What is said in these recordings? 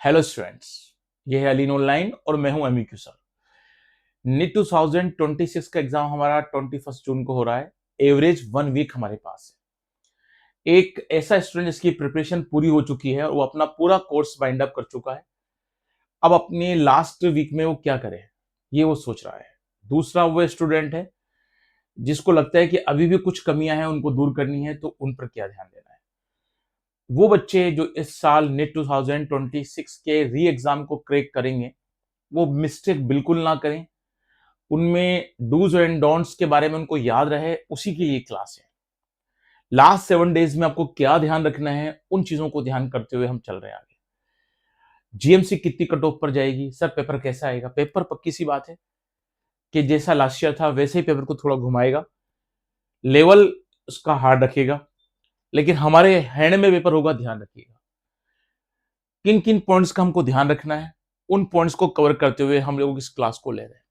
Hello students, ये है Aleen online और मैं हूं एमईक्यू सर। नीट 2026 का एग्जाम हमारा 21 जून को हो रहा है। एवरेज 1 वीक हमारे पास है। एक ऐसा स्टूडेंट जिसकी प्रिपरेशन पूरी हो चुकी है और वो अपना पूरा कोर्स बाइंड अप कर चुका है। अब अपने लास्ट वीक में वो क्या करे, ये वो सोच रहा है। दूसरा वो स्टूडेंट है जिसको लगता है कि अभी भी कुछ कमियां हैं, उनको दूर करनी है, तो उन पर क्या ध्यान देना है। वो बच्चे जो इस साल नीट 2026 के री एग्जाम को क्रैक करेंगे, वो मिस्टेक बिल्कुल ना करें। उनमें डूज एंड डोंट्स के बारे में उनको याद रहे, उसी की ये क्लास है। लास्ट 7 डेज में आपको क्या ध्यान रखना है, उन चीजों को ध्यान करते हुए हम चल रहे हैं आगे। जीएमसी कितनी कट ऑफ पर जाएगी, सर पेपर कैसा आएगा। पेपर पक्की सी बात है कि जैसा लास्ट ईयर था वैसे ही पेपर को थोड़ा घुमाएगा, लेवल उसका हार्ड रखेगा, लेकिन हमारे हैंड में पेपर होगा, ध्यान रखिएगा। किन किन पॉइंट्स का हमको ध्यान रखना है, उन पॉइंट्स को कवर करते हुए हम लोग इस क्लास को ले रहे हैं।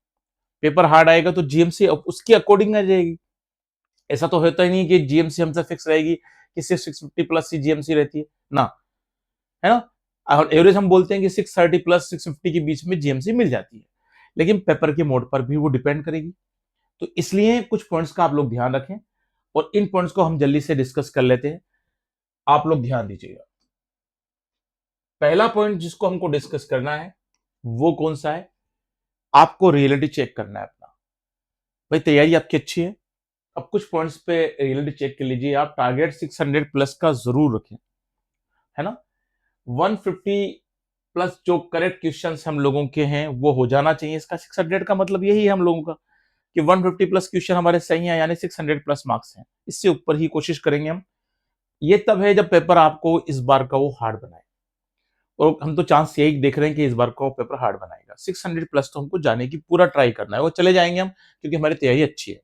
पेपर हार्ड आएगा तो जीएमसी उसकी अकॉर्डिंग आ जाएगी। ऐसा तो होता ही नहीं कि जीएमसी हमसे फिक्स रहेगी कि सिर्फ 650 प्लस ही जीएमसी रहती है ना, है ना। और एवरेज हम बोलते हैं कि 630 प्लस 650 के बीच में जीएमसी मिल जाती है, लेकिन पेपर के मोड पर भी वो डिपेंड करेगी। तो इसलिए कुछ पॉइंट्स का आप लोग ध्यान रखें और इन पॉइंट्स को हम जल्दी से डिस्कस कर लेते हैं। आप लोग ध्यान दीजिएगा। पहला पॉइंट जिसको हमको डिस्कस करना है वो कौन सा है, आपको रियलिटी चेक करना है अपना। भाई तैयारी आपकी अच्छी है, अब कुछ पॉइंट्स पे रियलिटी चेक कर लीजिए। आप टारगेट 600 प्लस का जरूर रखें, है ना। 150 प्लस जो करेक्ट क्वेश्चंस हम लोगों के हैं वो हो जाना चाहिए। इसका 600 का मतलब यही है हम लोगों का कि 150 प्लस क्वेश्चन हमारे सही है, यानी 600 प्लस मार्क्स हैं। इससे ऊपर ही कोशिश करेंगे हम। ये तब है जब पेपर आपको इस बार का वो हार्ड बनाए, और हम तो चांस यही देख रहे हैं कि इस बार का वो पेपर हार्ड बनाएगा। 600 प्लस तो हमको जाने की पूरा ट्राई करना है, वो चले जाएंगे हम, क्योंकि हमारी तैयारी अच्छी है।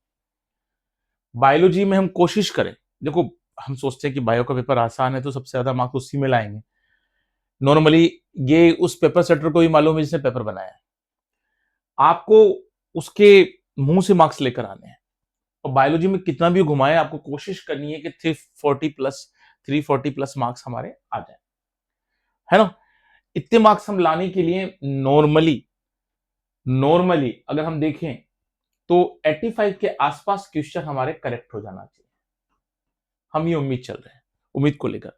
बायोलॉजी में हम कोशिश करें, देखो हम सोचते हैं कि बायो का पेपर आसान है तो सबसे ज्यादा मार्क्स उसी में लाएंगे। नॉर्मली ये उस पेपर सेटर को ही मालूम है जिसने पेपर बनाया है। आपको उसके मुंह से मार्क्स लेकर आने हैं, और बायोलॉजी में कितना भी घुमाए आपको कोशिश करनी है कि 340 प्लस मार्क्स हमारे आ जाए, है ना। इतने मार्क्स हम लाने के लिए नॉर्मली नॉर्मली अगर हम देखें तो 85 के आसपास क्वेश्चन हमारे करेक्ट हो जाना चाहिए। हम ये उम्मीद चल रहे हैं, उम्मीद को लेकर।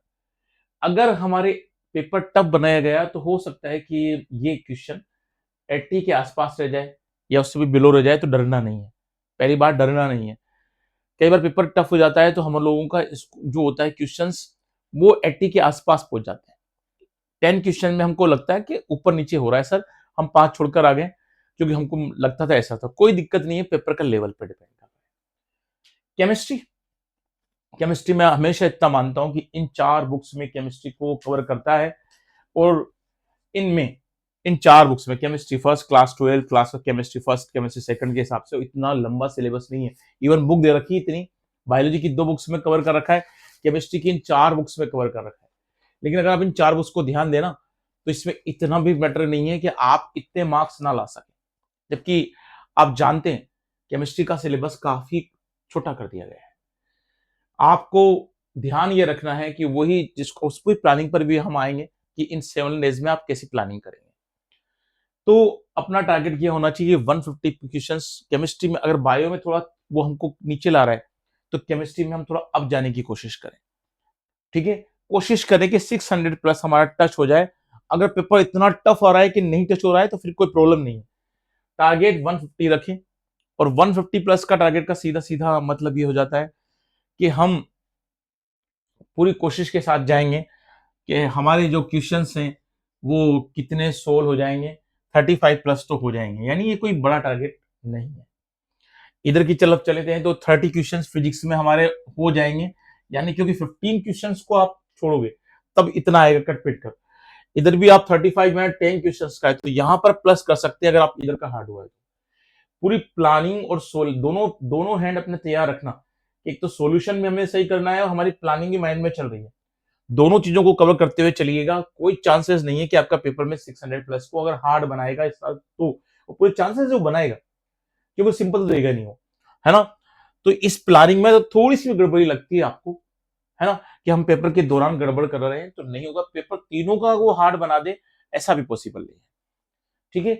अगर हमारे पेपर टफ बनाया गया तो हो सकता है कि ये क्वेश्चन 80 के आसपास रह जाए या उससे भी बिलो रह जाए, तो डरना नहीं है। पहली बार डरना नहीं है। कई बार पेपर टफ हो जाता है तो हम लोगों का जो होता है क्वेश्चंस वो 80 के आसपास पहुंच जाते हैं। 10 क्वेश्चन में हमको लगता है कि ऊपर नीचे हो रहा है सर, हम 5 छोड़कर आ गए, क्योंकि हमको लगता था ऐसा था। कोई दिक्कत नहीं है, पेपर का लेवल पर डिपेंड करता है। केमिस्ट्री, केमिस्ट्री में हमेशा इतना मानता हूं कि इन 4 बुक्स में केमिस्ट्री को कवर करता है। और इनमें इन 4 बुक्स में केमिस्ट्री फर्स्ट, क्लास 12 क्लास का केमिस्ट्री फर्स्ट, केमिस्ट्री सेकंड के हिसाब से इतना लंबा सिलेबस नहीं है। इवन बुक दे रखी है इतनी, बायोलॉजी की 2 बुक्स में कवर कर रखा है, केमिस्ट्री की इन 4 बुक्स में कवर कर रखा है। लेकिन अगर आप इन 4 बुक्स को ध्यान देना तो इसमें इतना भी मैटर नहीं है कि आप इतने मार्क्स ना ला सके, जबकि आप जानते हैं केमिस्ट्री का सिलेबस काफी छोटा कर दिया गया है। आपको ध्यान ये रखना है कि वही जिसको उस पूरी प्लानिंग पर भी हम आएंगे कि इन 7 डेज में आप कैसी प्लानिंग करेंगे। तो अपना टारगेट ये होना चाहिए 150 क्वेश्चंस केमिस्ट्री में। अगर बायो में थोड़ा वो हमको नीचे ला रहा है तो केमिस्ट्री में हम थोड़ा अप जाने की कोशिश करें, ठीक है। कोशिश करें कि 600 प्लस हमारा टच हो जाए। अगर पेपर इतना टफ आ रहा है कि नहीं टच हो रहा है तो फिर कोई प्रॉब्लम नहीं है। टारगेट 150 रखें, और 150 प्लस का टारगेट का सीधा सीधा मतलब ये हो जाता है कि हम पूरी कोशिश के साथ जाएंगे कि हमारे जो क्वेश्चंस हैं वो कितने सोल्व हो जाएंगे। 35 प्लस तो हो जाएंगे, यानी ये कोई बड़ा टारगेट नहीं है। इधर की तरफ चलेते हैं तो 30 क्वेश्चंस फिजिक्स में हमारे हो जाएंगे, यानी क्योंकि 15 क्वेश्चंस को आप छोड़ोगे तब इतना आएगा कट पिट कर। इधर भी आप 35 में 10 क्वेश्चंस का है तो यहां पर प्लस कर सकते हैं अगर आप इधर का हार्ड हुआ है। पूरी प्लानिंग और सोल दोनों दोनों हैंड अपने तैयार रखना। एक तो सॉल्यूशन में हमें सही करना है और हमारी प्लानिंग भी माइंड में चल रही है। दोनों चीजों को कवर करते हुए चलिएगा। कोई चांसेस नहीं है कि आपका पेपर में 600 प्लस को अगर हार्ड बनाएगा इस साल तो कोई चांसेस वो बनाएगा कि वो सिंपल तो देगा नहीं, वो है ना। तो इस प्लानिंग में तो थोड़ी सी गड़बड़ी लगती है आपको, है ना, कि हम पेपर के दौरान गड़बड़ कर रहे हैं तो नहीं होगा। पेपर तीनों का वो हार्ड बना दे, ऐसा भी पॉसिबल नहीं है। ठीक है,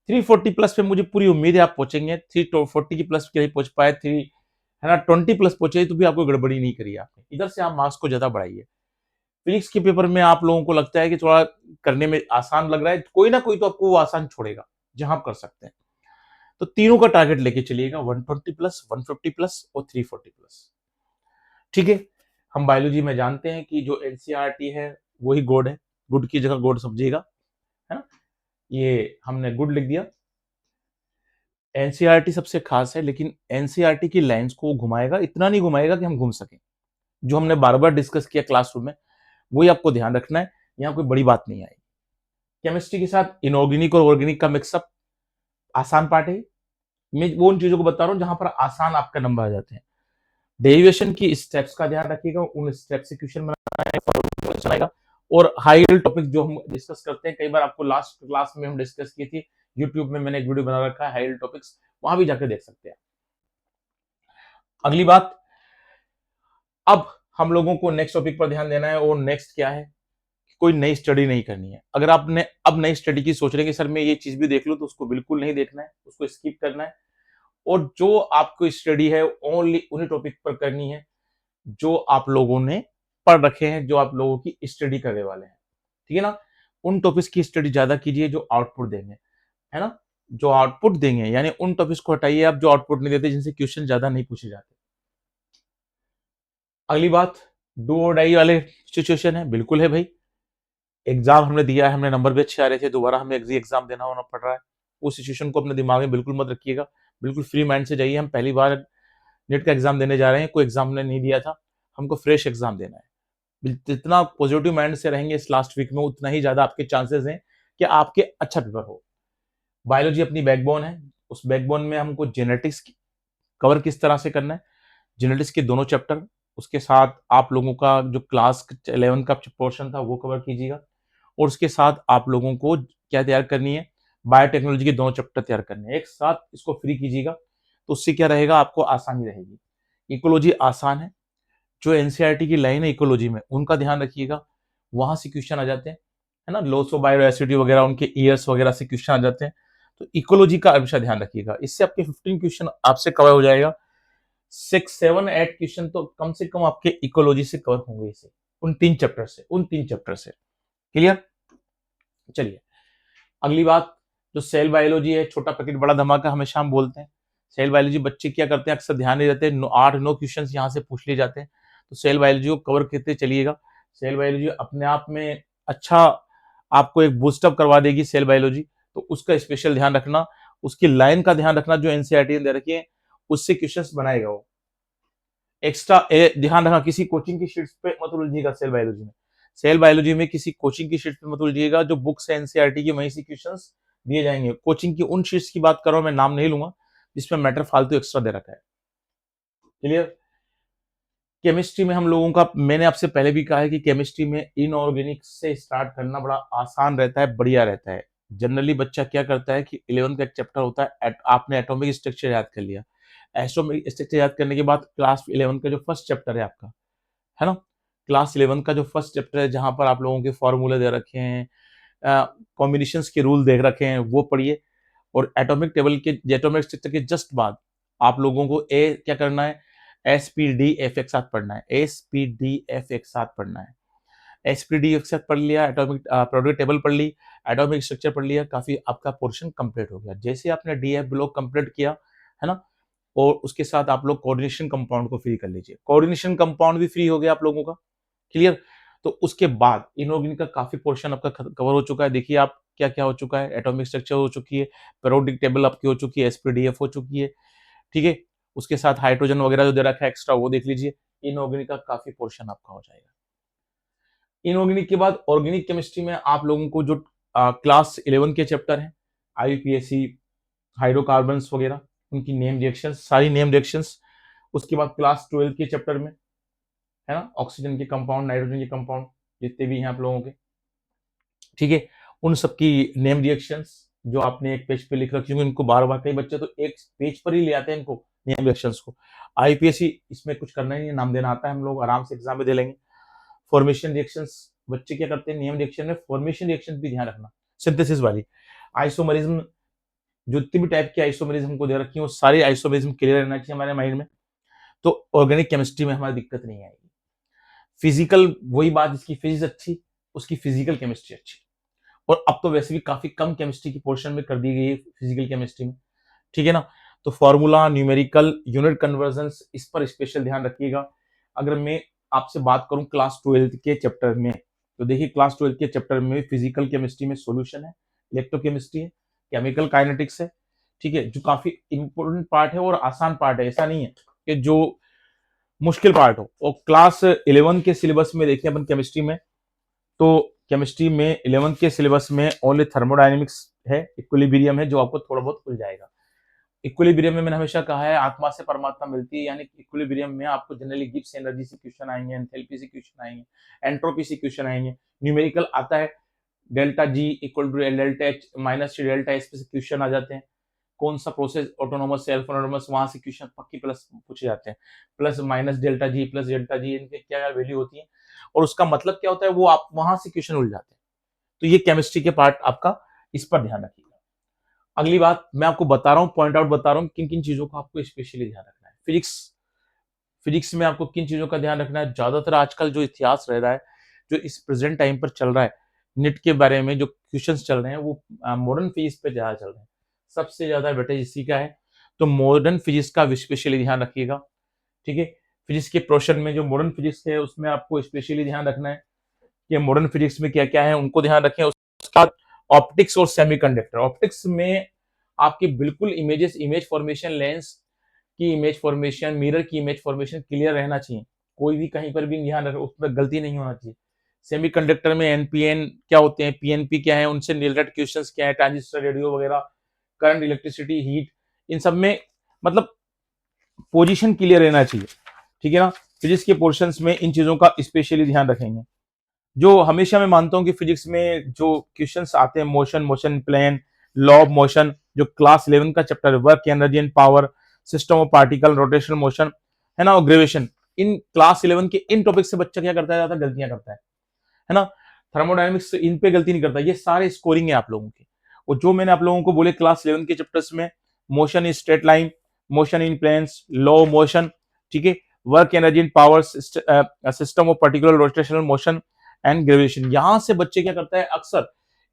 340 प्लस पे मुझे पूरी उम्मीद है आप पहुंचेंगे। 340 की प्लस के लिए पहुंच पाए, 3 है ना 20 प्लस पहुंचे तो भी आपको गड़बड़ी नहीं करी आपने, इधर से आप मार्क्स को ज्यादा बढ़ाइए। फिजिक्स के पेपर में आप लोगों को लगता है कि थोड़ा करने में आसान लग रहा है, कोई ना कोई तो आपको वो आसान छोड़ेगा जहां आप कर सकते हैं। तो तीनों का टारगेट लेके चलिएगा, 120 प्लस, 150 प्लस और 340 प्लस। ठीक है, हम बायोलॉजी में जानते हैं कि जो एनसीईआरटी है वही गॉड है, गुड की जगह गॉड समझिएगा, है ना। ये हमने गुड लिख दिया। एनसीईआरटी सबसे खास है, लेकिन एनसीईआरटी की लाइंस को घुमाएगा, इतना नहीं घुमाएगा कि हम घूम सकें। जो हमने बार बार डिस्कस किया क्लासरूम में, वही आपको ध्यान रखना है, यहाँ कोई बड़ी बात नहीं आएगी। केमिस्ट्री के साथ इनऑर्गेनिक और ऑर्गेनिक का मिक्सअप आसान पार्ट है। मैं वो उन चीजों को बता रहा हूँ जहां पर आसान आपका नंबर आ जाते हैं। डेरिवेशन की स्टेप्स का ध्यान रखिएगा, उन स्टेप से क्वेश्चन बनाएगा। और हाई टॉपिक जो हम डिस्कस करते हैं, कई बार आपको लास्ट क्लास में हम डिस्कस की थी, यूट्यूब में मैंने एक वीडियो बना रखा है हाई टॉपिक्स, वहां भी जाकर देख सकते हैं। अगली बात, अब हम लोगों को नेक्स्ट टॉपिक पर ध्यान देना है, और नेक्स्ट क्या है, कोई नई स्टडी नहीं करनी है। अगर आपने अब नई स्टडी की सोच रहे हैं कि सर मैं ये चीज भी देख लूं, तो उसको बिल्कुल नहीं देखना है, उसको स्किप करना है। और जो आपको स्टडी है ओनली उन्हीं टॉपिक पर करनी है जो आप लोगों ने पढ़ रखे हैं, जो आप लोगों की स्टडी करने वाले हैं। ठीक है ना, उन टॉपिक्स की स्टडी ज्यादा कीजिए जो आउटपुट देंगे, है ना, जो आउटपुट देंगे, यानी उन टॉपिक्स को हटाइए आप जो आउटपुट नहीं देते, जिनसे क्वेश्चन ज्यादा नहीं पूछे जाते। अगली बात, डू और डाई वाले सिचुएशन है, बिल्कुल है भाई। एग्जाम हमने दिया है, हमने नंबर भी अच्छे आ रहे थे, दोबारा हमें एग्जाम देना होना पड़ रहा है। उस सिचुएशन को अपने दिमाग में बिल्कुल मत रखिएगा, बिल्कुल फ्री माइंड से जाइए। हम पहली बार नेट का एग्जाम देने जा रहे हैं, कोई एग्जाम हमने नहीं दिया था, हमको फ्रेश एग्जाम देना है। जितना पॉजिटिव माइंड से रहेंगे इस लास्ट वीक में, उतना ही ज्यादा आपके चांसेस हैं कि आपके अच्छा पेपर हो। बायोलॉजी अपनी बैकबोन है, उस बैकबोन में हमको जेनेटिक्स कवर किस तरह से करना है, जेनेटिक्स के दोनों चैप्टर, उसके साथ आप लोगों का जो क्लास 11 का पोर्शन था वो कवर कीजिएगा, और उसके साथ आप लोगों को क्या तैयार करनी है, बायोटेक्नोलॉजी के दोनों चैप्टर तैयार करने हैं एक साथ, इसको फ्री कीजिएगा। तो उससे क्या रहेगा, आपको आसानी रहेगी। इकोलॉजी आसान है, जो एनसीईआरटी की लाइन है इकोलॉजी में उनका ध्यान रखिएगा, वहां से क्वेश्चन आ जाते हैं, है ना, लॉस ऑफ बायोडाइवर्सिटी वगैरह, उनके ईयर्स वगैरह से क्वेश्चन आ जाते हैं। तो इकोलॉजी का हमेशा ध्यान रखिएगा, इससे आपके 15 क्वेश्चन आपसे कवर हो जाएगा। 6, 7, 8 क्वेश्चन तो कम से कम आपके इकोलॉजी से कवर होंगे, इसे उन तीन चैप्टर से। क्लियर। चलिए, अगली बात, जो सेल बायोलॉजी है, छोटा पैकेट बड़ा धमाका हमेशा हम बोलते हैं। सेल बायोलॉजी बच्चे क्या करते हैं, अक्सर ध्यान नहीं देते, 8-9 क्वेश्चन यहाँ से पूछ लिए जाते हैं। तो सेल बायोलॉजी को कवर करते चलिएगा। सेल बायोलॉजी अपने आप में अच्छा आपको एक बूस्टअप करवा देगी सेल बायोलॉजी, तो उसका स्पेशल ध्यान रखना, उसकी लाइन का ध्यान रखना जो एनसीईआरटी ने दे रखी है, उससे क्वेश्चन बनाएगा वो। एक्स्ट्रा ध्यान रखना, किसी कोचिंग की शीट्स पे मत उलझिएगा सेल बायोलॉजी में। सेल बायोलॉजी में किसी कोचिंग की शीट पे मत उलझिएगा, जो बुक्स है एनसीईआरटी की वहीं से क्वेश्चंस दिए जाएंगे। कोचिंग की उन शीट्स की बात कर रहा हूं, मैं नाम नहीं लूंगा, जिसमें मैटर फालतू एक्स्ट्रा दे रखा है। क्लियर। केमिस्ट्री में हम लोगों का, मैंने आपसे पहले भी कहा है कि केमिस्ट्री में इनऑर्गेनिक से स्टार्ट करना बड़ा आसान रहता है, बढ़िया रहता है। जनरली बच्चा क्या करता है कि 11th का एक चैप्टर होता है, आपने एटॉमिक स्ट्रक्चर याद कर लिया, एटॉमिक स्ट्रक्चर याद करने के बाद क्लास 11 का जो फर्स्ट चैप्टर है आपका, है ना, क्लास 11 का जो फर्स्ट चैप्टर है, जहां पर आप लोगों के फॉर्मूले दे रखे हैं, कॉम्बिनेशंस के रूल देख रखे हैं, वो पढ़िए। और एटॉमिक टेबल के, एटॉमिक स्ट्रक्चर के जस्ट बाद आप लोगों को क्या करना है, एसपीडीएफ एक साथ पढ़ना है, एसपीडीएफ एक साथ पढ़ना है। एसपीडीएफ एक साथ पढ़ लिया, एटॉमिक प्रोडक्ट टेबल पढ़ ली, एटॉमिक स्ट्रक्चर पढ़ लिया, काफी आपका पोर्शन कंप्लीट हो गया। जैसे आपने डीएफ ब्लॉक कंप्लीट किया, है ना, और उसके साथ आप लोग कोऑर्डिनेशन कंपाउंड को फ्री कर लीजिए, कोऑर्डिनेशन कंपाउंड भी फ्री हो गया आप लोगों का। क्लियर। तो उसके बाद इनऑर्गेनिक का काफी पोर्शन आपका कवर हो चुका है। देखिए आप क्या क्या हो चुका है, एटॉमिक स्ट्रक्चर हो चुकी है, पेरियोडिक टेबल आपकी हो चुकी है, एसपीडीएफ हो चुकी है। ठीक है, उसके साथ हाइड्रोजन वगैरह जो दे रखा है एक्स्ट्रा, वो देख लीजिए। इनऑर्गेनिक का काफी पोर्शन आपका हो जाएगा। इनऑर्गेनिक के बाद ऑर्गेनिक केमिस्ट्री में आप लोगों को जो क्लास 11 के चैप्टर हैं, आईयूपीएसी, हाइड्रोकार्बन्स वगैरह, उनकी नेम रिएक्शंस, सारी नेम रिएक्शंस। उसके बाद क्लास 12 के चैप्टर में, है ना, ऑक्सीजन के कंपाउंड, नाइट्रोजन के कंपाउंड, जितने भी हैं आप लोगों के, ठीक है, उन सबकी नेम रिएक्शंस जो आपने एक पेज पे लिख रखी होंगी, इनको बार बार, कई बच्चे तो एक पेज पर ही ले आते हैं इनको, नेम रिएक्शंस को। आईपीएससी इसमें कुछ करना ही नहीं, नाम देना आता है, हम लोग आराम से एग्जाम में दे लेंगे। फॉर्मेशन रिएक्शंस, बच्चे क्या करते हैं नेम रिएक्शन में, फॉर्मेशन रिएक्शन भी ध्यान रखना, सिंथेसिस वाली। आइसोमरिज्म, जो जितनी भी टाइप की आइसोमरिज्म हमको दे रखी है वो सारी आइसोमरिज्म क्लियर रहना चाहिए हमारे माइंड में, तो ऑर्गेनिक केमिस्ट्री में हमारी दिक्कत नहीं आएगी। फिजिकल, वही बात, जिसकी फिजिक्स अच्छी उसकी फिजिकल केमिस्ट्री अच्छी, और अब तो वैसे भी काफी कम केमिस्ट्री की पोर्शन में कर दी गई है फिजिकल केमिस्ट्री में, ठीक है ना। तो फॉर्मूला, न्यूमेरिकल, यूनिट कन्वर्जन, इस पर स्पेशल ध्यान रखिएगा। अगर मैं आपसे बात करूं क्लास 12 के चैप्टर में, तो देखिए क्लास 12 के चैप्टर में फिजिकल केमिस्ट्री में सॉल्यूशन है, इलेक्ट्रोकेमिस्ट्री है, केमिकल काइनेटिक्स है, ठीक है, जो काफी इंपॉर्टेंट पार्ट है और आसान पार्ट है, ऐसा नहीं है कि जो मुश्किल पार्ट हो। और क्लास 11 के सिलेबस में देखिए अपन केमिस्ट्री में, तो केमिस्ट्री में 11 के सिलेबस में ओनली थर्मोडायनेमिक्स है, इक्विलिब्रियम है, जो आपको थोड़ा बहुत खुल जाएगा। इक्विलिब्रियम में मैंने हमेशा कहा है आत्मा से परमात्मा मिलती है, यानी इक्विलिब्रियम में आपको जनरली गिब्स एनर्जी से क्वेश्चन आएंगे, एंथैल्पी से क्वेश्चन आएंगे, एंट्रोपी से क्वेश्चन आएंगे, न्यूमेरिकल आता है, delta G equal to delta H minus delta S पे से क्वेश्चन आ जाते हैं, कौन सा प्रोसेस ऑटोनोमस से ऑटोनोमस, वहां से क्वेश्चन पक्की प्लस पूछे जाते हैं, plus minus delta G plus delta G, इनके क्या वैल्यू होती है और उसका मतलब क्या होता है, वो आप वहां से क्वेश्चन उल जाते हैं। तो ये केमिस्ट्री के पार्ट आपका, इस पर ध्यान रखिएगा। अगली बात मैं आपको बता रहा हूँ, पॉइंट आउट बता रहा हूँ किन किन चीजों का आपको स्पेशली ध्यान रखना है। फिजिक्स, फिजिक्स में आपको किन चीजों का ध्यान रखना है। ज्यादातर आजकल जो इतिहास रह रहा है, जो इस प्रेजेंट टाइम पर चल रहा है, निट के बारे में जो क्वेश्चंस चल रहे हैं वो मॉडर्न फिजिक्स पे ज्यादा चल रहे हैं, सबसे ज्यादा वेटेज इसी का है। तो मॉडर्न फिजिक्स का स्पेशली ध्यान रखिएगा, ठीक है। फिजिक्स के पोर्शन में जो मॉडर्न फिजिक्स है उसमें आपको स्पेशली ध्यान रखना है कि मॉडर्न फिजिक्स में क्या क्या है, उनको ध्यान रखें। उसका ऑप्टिक्स और सेमीकंडक्टर, ऑप्टिक्स में आपकी बिल्कुल इमेजेस, इमेज फॉर्मेशन, लेंस की इमेज फॉर्मेशन, मिरर की इमेज फॉर्मेशन क्लियर रहना चाहिए, कोई भी कहीं पर भी ध्यान रखें, उसमें गलती नहीं होना चाहिए। सेमीकंडक्टर में एनपीएन क्या होते हैं, पीएनपी क्या है, उनसे रिलेटेड क्वेश्चंस क्या है, ट्रांजिस्टर, रेडियो वगैरह, करंट, इलेक्ट्रिसिटी, हीट, इन सब में मतलब पोजीशन क्लियर रहना चाहिए, ठीक है ना। फिजिक्स के पोर्शंस में इन चीजों का स्पेशली ध्यान रखेंगे। जो हमेशा मैं मानता हूं कि फिजिक्स में जो क्वेश्चंस आते हैं, motion, motion plane, law of motion, जो क्लास 11 का चैप्टर है, work, energy and power, system of particle, rotational motion, है ना, और ग्रेविएशन, इन क्लास 11 के इन टॉपिक से बच्चा क्या करता है, ज्यादा गलतियां करता है ना। थर्मोडायनेमिक्स इन पे गलती नहीं करता, ये सारे स्कोरिंग है आप लोगों के। और जो मैंने आप लोगों को बोले क्लास 11 के चैप्टर्स में, motion in straight line, motion in planes, law motion, ठीक है, work, energy and power, system of particular rotational motion and gravitation, यहां से बच्चे क्या करता है, अक्सर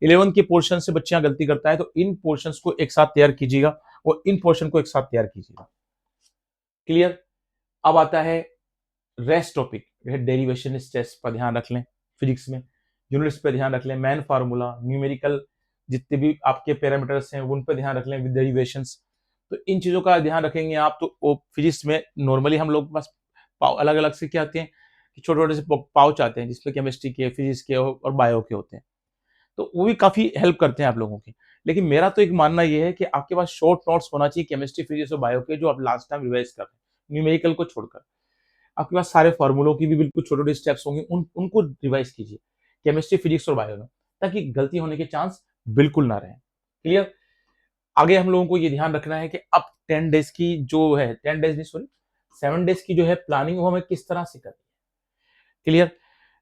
11 के पोर्शन से बच्चे गलती करता है। तो इन पोर्शन को एक साथ तैयार कीजिएगा और इन पोर्शन को एक साथ तैयार कीजिएगा। क्लियर। अब आता है रेस्ट टॉपिक, डेरिवेशन स्ट्रेस पर ध्यान रख लें, फिजिक्स में यूनिट्स पर ध्यान रख लें, मैन फार्मूला, न्यूमेरिकल, जितने भी आपके पैरामीटर्स हैं उन पर ध्यान रख लें विद डेरिवेशंस। तो इन चीजों का ध्यान रखेंगे आप, तो फिजिक्स में नॉर्मली हम लोग बस अलग अलग से क्या आते हैं कि छोटे छोटे से पाउच आते हैं जिसपे केमिस्ट्री के, फिजिक्स के और बायो के होते हैं, तो वो भी काफी हेल्प करते हैं आप लोगों की। लेकिन मेरा तो एक मानना ये है कि आपके पास शॉर्ट नोट्स होना चाहिए केमिस्ट्री, फिजिक्स और बायो के, जो आप लास्ट टाइम रिवाइज कर रहे हैं, न्यूमेरिकल को छोड़कर। आपके पास सारे फॉर्मूलों की भी बिल्कुल छोटे छोटे स्टेप्स होंगे, उनको रिवाइज कीजिए केमिस्ट्री, फिजिक्स और बायो में, ताकि गलती होने के चांस बिल्कुल ना रहे। क्लियर। आगे हम लोगों को ये ध्यान रखना है कि अब 10 डेज की जो है, 10 डेज नहीं सॉरी 7 डेज की जो है प्लानिंग, वो हमें किस तरह से करनी है। क्लियर।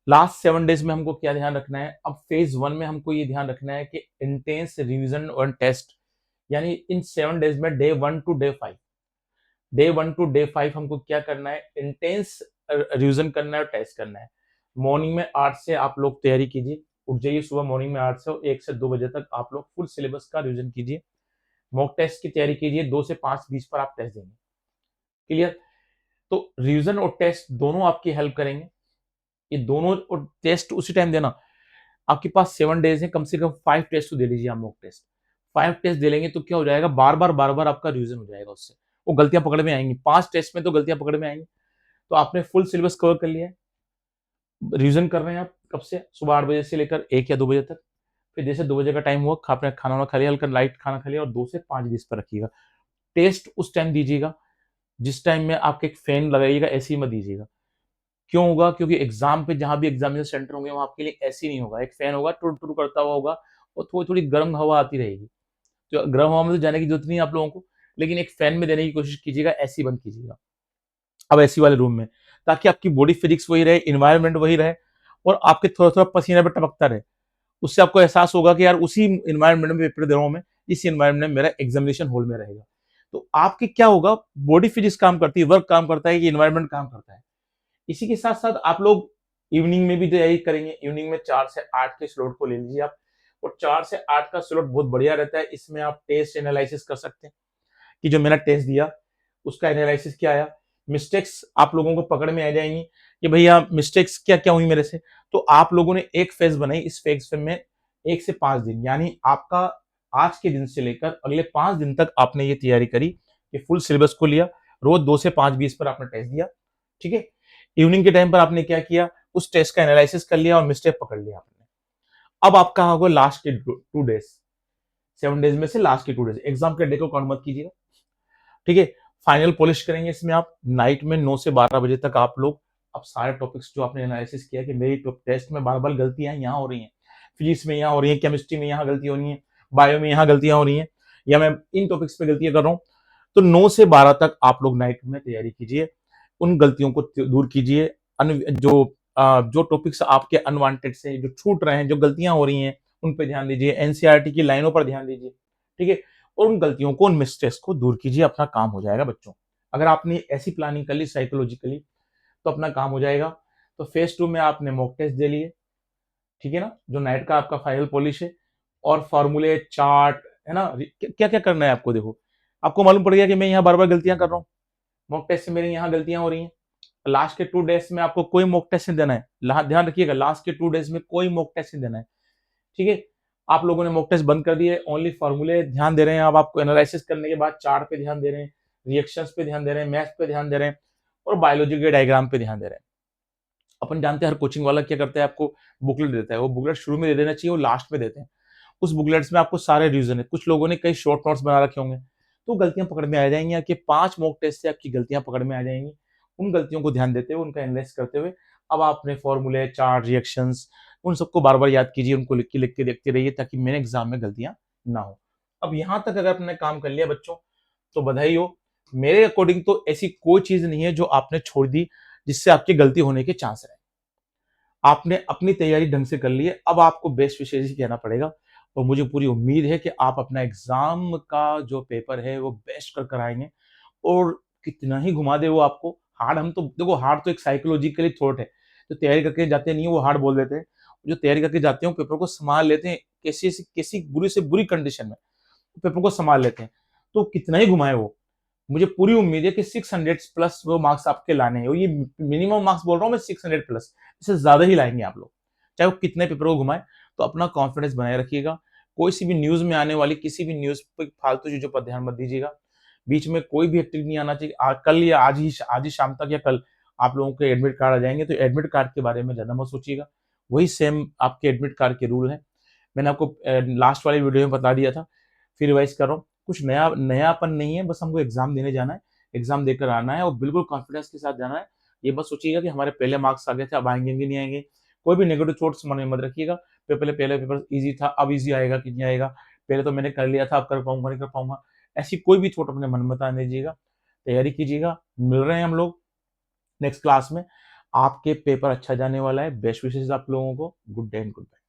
लास्ट 7 डेज में हमको क्या ध्यान रखना है, अब फेज 1 में हमको ये ध्यान रखना है कि इंटेंस रिविजन और टेस्ट, यानी इन 7 डेज में day 1 to day 5, day 1 to day 5 हमको क्या करना है, इंटेंस रिविजन करना है और टेस्ट करना है। मॉर्निंग में 8 से आप लोग तैयारी कीजिए, उठ जाइए सुबह मॉर्निंग में 8 से, 1 से 2 बजे तक आप लोग फुल सिलेबस का रिविजन कीजिए। मॉक टेस्ट की तैयारी कीजिए, 2 से 5 20 पर आप टेस्ट देंगे। क्लियर। तो रिविजन और टेस्ट दोनों आपकी हेल्प करेंगे, ये दोनों, और टेस्ट उसी टाइम देना। आपके पास 7 डेज है, कम से कम 5 टेस्ट तो दे लीजिए आप, मॉक टेस्ट 5 टेस्ट दे लेंगे तो क्या हो जाएगा, बार बार आपका रिविजन हो जाएगा, उससे वो गलतियां पकड़ में आएंगी। 5 टेस्ट में तो गलतियां पकड़ में आएंगी। तो आपने फुल सिलेबस कवर कर लिया है, रिविजन कर रहे हैं आप कब से, सुबह 8 बजे से लेकर 1 या 2 बजे तक। फिर जैसे 2 बजे का टाइम हुआ, आपने खाना वाना खा लिया, हल्का लाइट खाना खा लिया, और 2 से 5 20 पर रखिएगा। टेस्ट उस टाइम दीजिएगा जिस टाइम में आपके एक फैन लगाइएगा, ऐसे ही मत दीजिएगा। क्यों होगा, क्योंकि एग्जाम पे जहां भी एग्जामिनेशन सेंटर होंगे वहां आपके लिए ऐसे नहीं होगा, एक फैन होगा, टुर टुर करता हुआ होगा, और थोड़ी थोड़ी गर्म हवा आती रहेगी। तो गर्म हवा में तो जाने की जरूरत नहीं है आप लोगों को, लेकिन एक फैन में देने की कोशिश कीजिएगा, ऐसी बंद कीजिएगा अब ऐसी वाले रूम में, ताकि आपकी बॉडी फिजिक्स वही रहे, इन्वायरमेंट वही रहे, और आपके थोड़ा थोड़ा पसीना भी टपकता रहे, उससे आपको एहसास होगा कि यार उसी इन्वायरमेंट में पेपर दे रहा हूं मैं, इसी इन्वायरमेंट में मेरा एग्जामिनेशन हॉल में रहेगा। तो आपकी क्या होगा, बॉडी फिजिक्स काम करती है, वर्क काम करता है, कि इन्वायरमेंट काम करता है। इसी के साथ साथ आप लोग इवनिंग में भी तैयारी करेंगे। इवनिंग में 4 से 8 के स्लॉट को ले लीजिए आप, और 4 से 8 का स्लॉट बहुत बढ़िया रहता है। इसमें आप टेस्ट एनालिसिस कर सकते हैं कि जो मैंने टेस्ट दिया उसका एनालिसिस क्या आया, मिस्टेक्स आप लोगों को पकड़ में आ जाएंगी कि भैया मिस्टेक्स क्या क्या हुई मेरे से। तो आप लोगों ने एक फेज बनाई, इस फेज में 1 से 5 दिन, यानी आपका आज के दिन से लेकर अगले 5 दिन तक आपने ये तैयारी करी कि फुल सिलेबस को लिया, रोज 2 से 5 20 पर आपने टेस्ट दिया। ठीक है, इवनिंग के टाइम पर आपने क्या किया, उस टेस्ट का एनालिसिस कर लिया और मिस्टेक पकड़ लिया आपने। अब आपका होगा लास्ट के 2 डेज, 7 डेज में से लास्ट के 2 डेज, एग्जाम के डे को काउंट मत कीजिएगा। ठीक है, फाइनल पॉलिश करेंगे इसमें आप नाइट में 9 से 12 बजे तक। आप लोग अब सारे टॉपिक्स जो आपने एनालिसिस किया कि मेरी टेस्ट में बार बार गलतियां यहाँ हो रही हैं, फिजिक्स में यहाँ हो रही है, केमिस्ट्री में यहाँ गलती हो रही है, बायो में यहाँ गलतियां हो रही हैं, या मैं इन टॉपिक्स पे गलतियां कर रहा हूँ, तो 9 से 12 तक आप लोग नाइट में तैयारी कीजिए, उन गलतियों को दूर कीजिए। जो टॉपिक्स आपके अनवांटेड से जो छूट रहे हैं, जो गलतियां हो रही हैं, उन पे ध्यान दीजिए, एनसीईआरटी की लाइनों पर ध्यान दीजिए। ठीक है, और उन गलतियों को, उन मिस्टेक्स को दूर कीजिए, अपना काम हो जाएगा बच्चों। अगर आपने ऐसी प्लानिंग कर ली साइकोलॉजिकली तो अपना काम हो जाएगा। तो फेज 2 में आपने मॉक टेस्ट दे लिए, ठीक है ना, जो नाइट का आपका फाइनल पॉलिश है, और फॉर्मूले चार्ट है ना, क्या क्या करना है आपको। देखो, आपको मालूम पड़ गया कि मैं यहाँ बार बार गलतियां कर रहा हूँ, मॉक टेस्ट से मेरी यहाँ गलतियां हो रही हैं। लास्ट के 2 डेज में आपको कोई मॉक टेस्ट नहीं देना है, ध्यान रखिएगा, लास्ट के 2 डेज में कोई मॉक टेस्ट नहीं देना है। ठीक है, आप लोगों ने मॉक टेस्ट बंद कर दिए, ओनली फॉर्मूले ध्यान दे रहे हैं। अब आपको एनालिसिस करने के बाद चार्ट पे ध्यान दे रहे हैं, रिएक्शंस पे ध्यान दे रहे हैं, मैथ्स पे ध्यान दे रहे हैं, और बायोलॉजी के डायग्राम पे ध्यान दे रहे हैं। अपन जानते हैं हर कोचिंग वाला क्या करता है, आपको बुकलेट देता है, वो बुकलेट शुरू में दे देना चाहिए, वो लास्ट में देते हैं। उस बुकलेट्स में आपको सारे रिवीजन है, कुछ लोगों ने कई शॉर्ट नोट्स बना रखे होंगे, तो गलतियां पकड़ में आ जाएंगी। आपके 5 मॉक टेस्ट से आपकी गलतियां पकड़ में आ जाएंगी। उन गलतियों को ध्यान देते हुए, उनका एनालाइज करते हुए, अब आप अपने फॉर्मूले, चार्ट, रिएक्शंस, उन सबको बार बार याद कीजिए, उनको लिख के देखते रहिए, ताकि मेरे एग्जाम में गलतियां ना हो। अब यहां तक अगर आपने काम कर लिया बच्चों, तो बधाई हो। मेरे अकॉर्डिंग तो ऐसी कोई चीज नहीं है जो आपने छोड़ दी जिससे आपकी गलती होने के चांस रहे। आपने अपनी तैयारी ढंग से कर ली है, अब आपको बेस्ट विशेष ही कहना पड़ेगा। और मुझे पूरी उम्मीद है कि आप अपना एग्जाम का जो पेपर है वो बेस्ट कर कर आएंगे। और कितना ही घुमा दे वो आपको हार्ड, हम तो देखो, हार्ड तो एक साइकोलॉजिकली थॉट है। जो तैयारी करके जाते नहीं है वो हार्ड बोल देते हैं, जो तैयारी करके जाते हैं पेपर को संभाल लेते हैं, कैसी बुरी से बुरी कंडीशन में पेपर को संभाल लेते हैं। तो कितना ही घुमाए वो, मुझे पूरी उम्मीद है कि 600 प्लस वो मार्क्स आपके लाने हैं। और ये मिनिमम मार्क्स बोल रहा हूँ मैं, 600 प्लस, इससे ज्यादा ही लाएंगे आप लोग, चाहे वो कितने पेपर को घुमाए। तो अपना कॉन्फिडेंस बनाए रखिएगा। कोई सी भी न्यूज में आने वाली किसी भी न्यूज पर फालतू चीजों पर ध्यान मत दीजिएगा। बीच में कोई भी एक्टिविटी नहीं आना चाहिए। कल या आज ही शाम तक या कल आप लोगों के एडमिट कार्ड आ जाएंगे, तो एडमिट कार्ड के बारे में ज्यादा मत सोचिएगा। वही सेम आपके एडमिट कार्ड के रूल है, मैंने आपको लास्ट वाली वीडियो में बता दिया था, फिर रिवाइज कर रहा हूँ। कुछ नयापन नहीं है, बस हमको एग्जाम देने जाना है, एग्जाम देकर आना है, और बिल्कुल कॉन्फिडेंस के साथ जाना है। ये बस सोचिएगा कि हमारे पहले मार्क्स आ गए थे, अब आएंगे कि नहीं आएंगे। कोई भी नेगेटिव थॉट्स मन में मत रखिएगा। पहले पेपर इजी था, अब इजी आएगा कि नहीं आएगा, पहले तो मैंने कर लिया था, अब कर पाऊंगा नहीं कर पाऊंगा, ऐसी कोई भी थॉट अपने मन में मत आने दीजिएगा। तैयारी कीजिएगा। मिल रहे हैं हम लोग नेक्स्ट क्लास में। आपके पेपर अच्छा जाने वाला है। बेस्ट विशेष आप लोगों को। Good day and good bye.